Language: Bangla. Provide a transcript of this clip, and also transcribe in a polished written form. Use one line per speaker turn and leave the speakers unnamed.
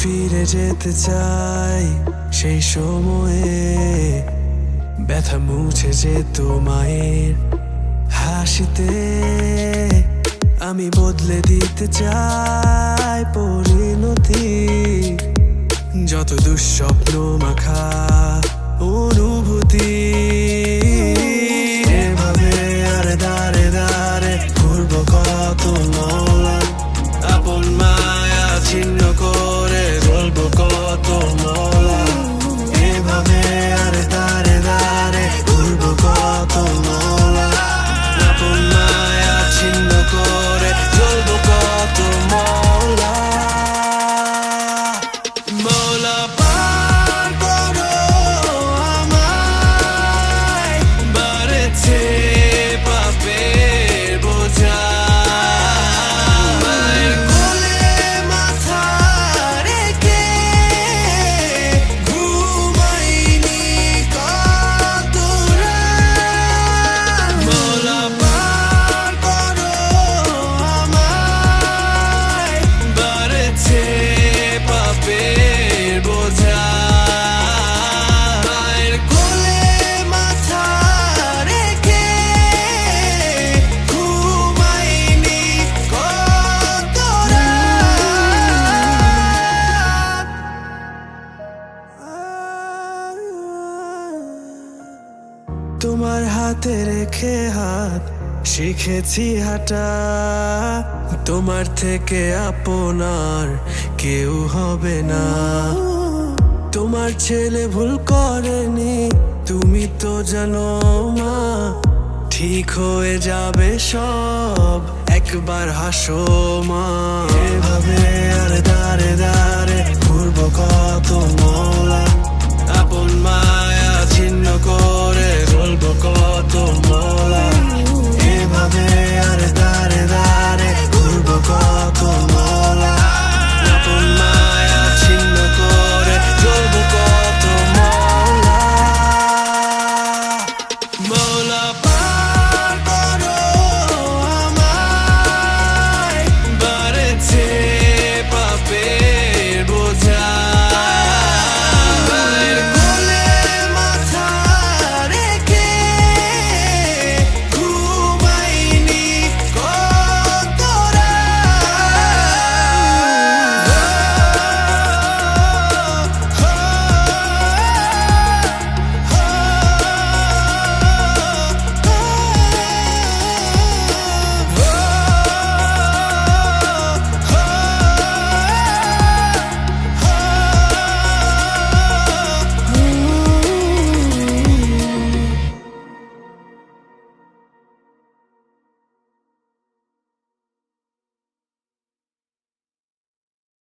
ফিরে যেতে চাই সেই সময়ে, ব্যথা মুছে যেত মায়ের হাসিতে। আমি বদলে দিতে চাই পরিণতি, যত দুঃস্বপ্ন মাখা অনুভূতি। এভাবে আর দাঁড়ে দাঁড়ে ঘুরবো কত মৌলা, আপন মায়া ছিন্ন করে বলবো কত মৌলা। এভাবে আর দাঁড়ে দাঁড়ে ঘুরবো কত মৌলা, আপন মায়া ছিন্ন করে বলবো কত মৌলা। মৌলা পার করো আমায়, বাড়েছে পাপের বোঝা। মায়ের কোলে মাথা রেখে ঘুমাইনি কত রাত। মৌলা পার করো আমায়, বাড়েছে পাপের বোঝা। মায়ের কোলে মাথা রেখে ঘুমাইনি কত রাত। তোমার হাতে রেখে হাত শিখেছি হাঁটা, তোমার থেকে আপনার কেউ হবে না। তোমার ছেলে ভুল করেনি, তুমি তো জানো মা, ঠিক হয়ে যাবে সব, একবার হাসো মা। এভাবে